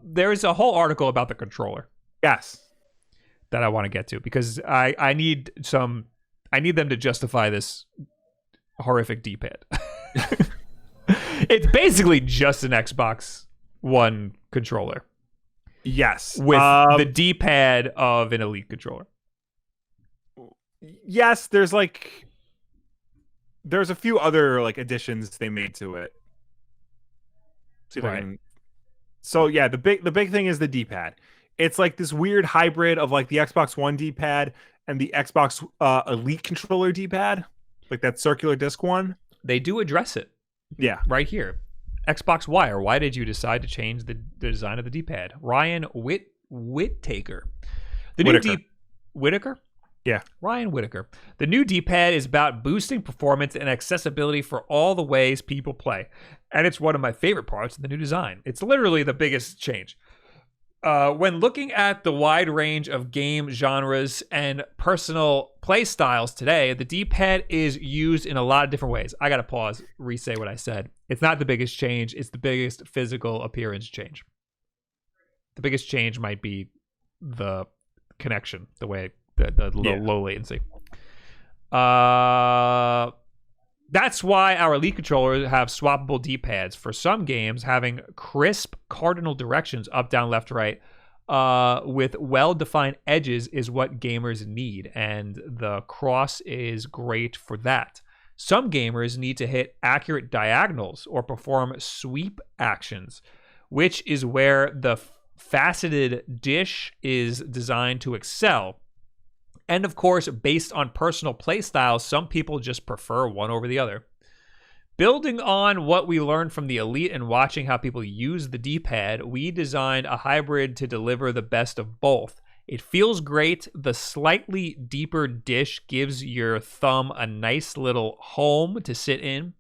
there's a whole article about the controller. Yes. That I want to get to because I need them to justify this horrific D-pad. It's basically just an Xbox One controller. Yes. With the D-pad of an Elite controller. Yes, there's a few other additions they made to it. See if I can. So yeah, the big thing is the D-pad. It's like this weird hybrid of the Xbox One D-pad and the Xbox Elite controller D-pad, like that circular disc one. They do address it. Yeah. Right here. Xbox Wire. Why did you decide to change the design of the D-pad? Ryan Whittaker. Whitaker? Yeah. Ryan Whittaker. The new D-pad is about boosting performance and accessibility for all the ways people play. And it's one of my favorite parts of the new design. It's literally the biggest change. When looking at the wide range of game genres and personal play styles today, the D-pad is used in a lot of different ways. I got to pause, re-say what I said. It's not the biggest change. It's the biggest physical appearance change. The biggest change might be the connection, the way the low latency. That's why our Elite controllers have swappable D-pads. For some games, having crisp cardinal directions, up, down, left, right, with well-defined edges is what gamers need, and the cross is great for that. Some gamers need to hit accurate diagonals or perform sweep actions, which is where the faceted dish is designed to excel. And of course, based on personal play styles, some people just prefer one over the other. Building on what we learned from the Elite and watching how people use the D-pad, we designed a hybrid to deliver the best of both. It feels great. The slightly deeper dish gives your thumb a nice little home to sit in.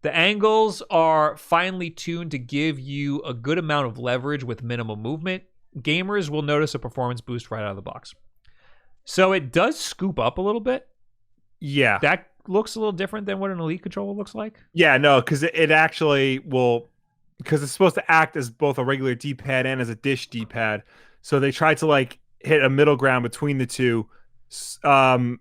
The angles are finely tuned to give you a good amount of leverage with minimal movement. Gamers will notice a performance boost right out of the box. So it does scoop up a little bit. Yeah. That looks a little different than what an Elite controller looks like. Yeah, no, because it actually will, because it's supposed to act as both a regular D-pad and as a dish D-pad. So they tried to hit a middle ground between the two. The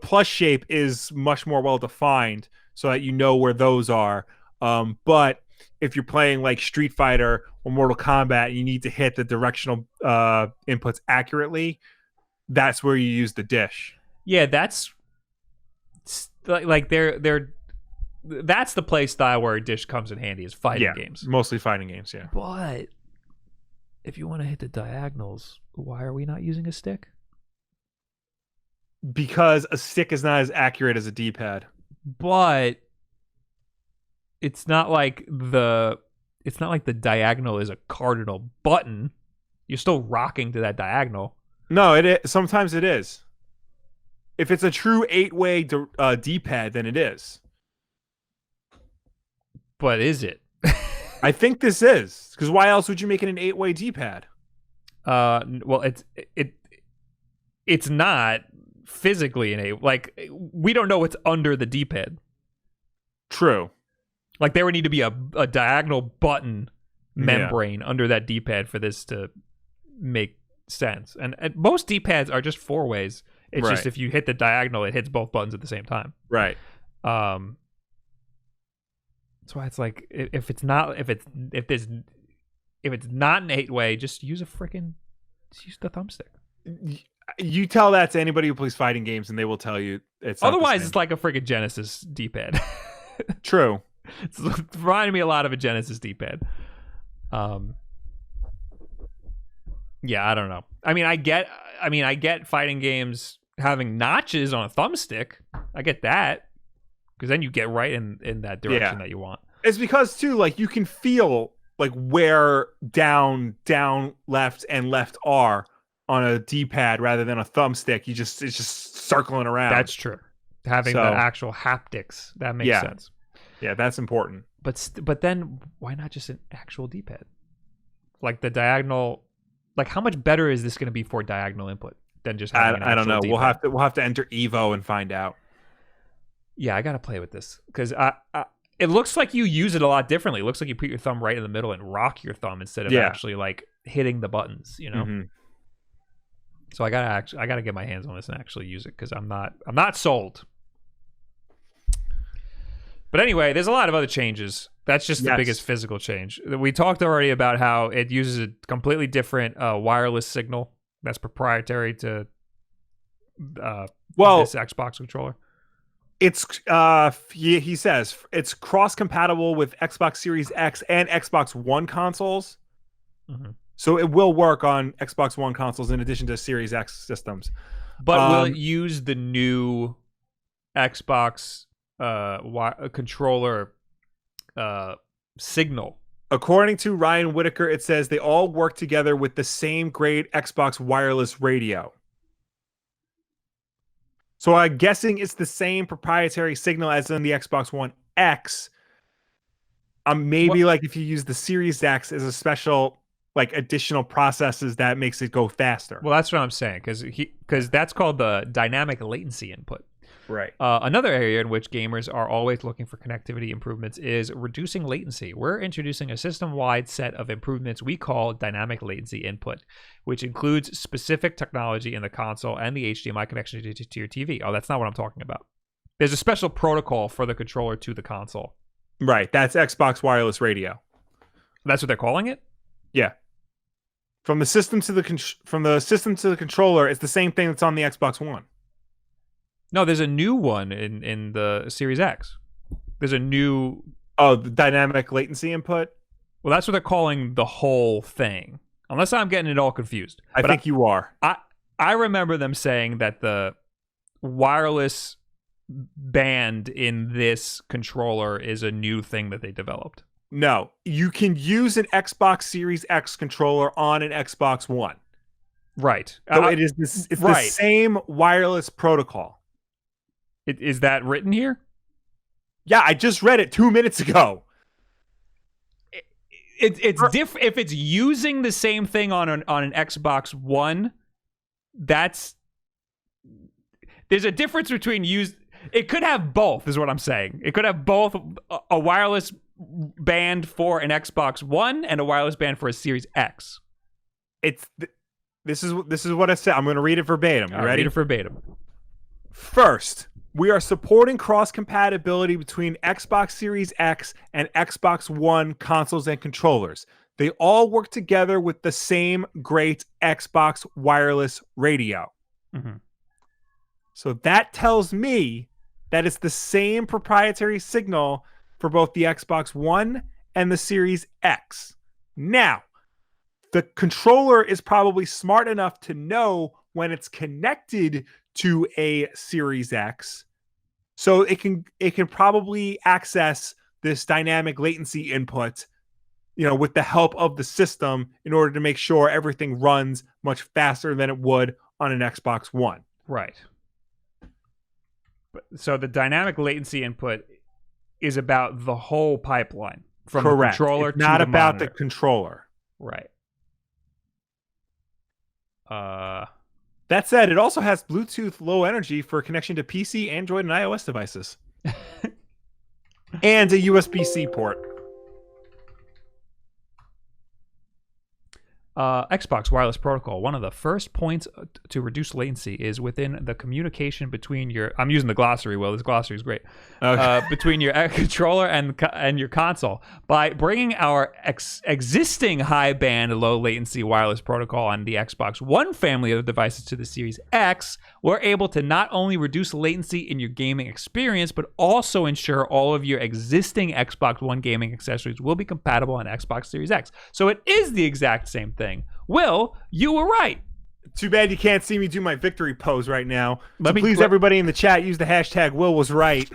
plus shape is much more well defined so that you know where those are. But if you're playing Street Fighter or Mortal Kombat, you need to hit the directional inputs accurately. That's where you use the dish. Yeah, that's that's the play style where a dish comes in handy is fighting games. Mostly fighting games, yeah. But if you want to hit the diagonals, why are we not using a stick? Because a stick is not as accurate as a D-pad. But it's not like the diagonal is a cardinal button. You're still rocking to that diagonal. No, sometimes it is. If it's a true 8-way D-pad, then it is. But is it? I think this is, because why else would you make it an 8-way D-pad? Well, it's not physically an 8. We don't know what's under the D-pad. True. There would need to be a diagonal button membrane under that D-pad for this to make sense. And most D-pads are just 4 ways. It's just if you hit the diagonal, it hits both buttons at the same time. Right. That's why it's if it's not an 8-way, just use use the thumbstick. You tell that to anybody who plays fighting games, and they will tell you it's not otherwise it's like a freaking Genesis D-pad. True. It's reminding me a lot of a Genesis D-pad. Yeah, I don't know. I mean, I get fighting games having notches on a thumbstick. I get that. Because then you get right in that direction that you want. It's because too, you can feel where down, left, and left are on a D-pad rather than a thumbstick. It's just circling around. That's true. Having the actual haptics, that makes sense. Yeah, that's important. But then why not just an actual D-pad? The diagonal. How much better is this going to be for diagonal input than just having an I don't know. D-pad? We'll have to enter Evo and find out. Yeah, I got to play with this because it looks like you use it a lot differently. It looks like you put your thumb right in the middle and rock your thumb instead of actually like hitting the buttons, you know? Mm-hmm. So I gotta get my hands on this and actually use it because I'm not sold. But anyway, there's a lot of other changes. That's just the biggest physical change. We talked already about how it uses a completely different wireless signal that's proprietary to this Xbox controller. It's he says it's cross compatible with Xbox Series X and Xbox One consoles. Mm-hmm. So it will work on Xbox One consoles in addition to Series X systems. But will it use the new Xbox controller signal? According to Ryan Whitaker, it says they all work together with the same grade Xbox wireless radio. So I'm guessing it's the same proprietary signal as in the Xbox One X. Maybe like if you use the Series X as a special like additional processes that makes it go faster. Well, that's what I'm saying because that's called the dynamic latency input. Right. Another area in which gamers are always looking for connectivity improvements is reducing latency. We're introducing a system-wide set of improvements we call dynamic latency input, which includes specific technology in the console and the HDMI connection to your TV. Oh, that's not what I'm talking about. There's a special protocol for the controller to the console. Right. That's Xbox wireless radio. That's what they're calling it? Yeah. From the system to the controller, it's the same thing that's on the Xbox One. No, there's a new one in the Series X. There's a new... Oh, the dynamic latency input? Well, that's what they're calling the whole thing. Unless I'm getting it all confused. I think you are. I remember them saying that the wireless band in this controller is a new thing that they developed. No, you can use an Xbox Series X controller on an Xbox One. Right. So it's the same wireless protocol. Is that written here? Yeah, I just read it 2 minutes ago. It's different if it's using the same thing on an Xbox One. There's a difference between it could have both, is what I'm saying. It could have both a wireless band for an Xbox One and a wireless band for a Series X. This is what I said. I'm going to read it verbatim. You ready? Read it verbatim. First, we are supporting cross-compatibility between Xbox Series X and Xbox One consoles and controllers. They all work together with the same great Xbox wireless radio. Mm-hmm. So that tells me that it's the same proprietary signal for both the Xbox One and the Series X. Now, the controller is probably smart enough to know when it's connected to a Series X, so it can probably access this dynamic latency input, with the help of the system in order to make sure everything runs much faster than it would on an Xbox One. Right. So the dynamic latency input is about the whole pipeline from the controller to the monitor. Not about the controller. Right. That said, it also has Bluetooth Low Energy for connection to PC, Android, and iOS devices. And a USB-C port. Xbox Wireless Protocol. One of the first points to reduce latency is within the communication between your... I'm using the glossary, Will. This glossary is great. Okay. Between your controller and your console. By bringing our existing high-band, low-latency wireless protocol on the Xbox One family of devices to the Series X, we're able to not only reduce latency in your gaming experience, but also ensure all of your existing Xbox One gaming accessories will be compatible on Xbox Series X. So it is the exact same thing. Will, you were right. Too bad you can't see me do my victory pose right now. So please, everybody in the chat, use the hashtag Will was right.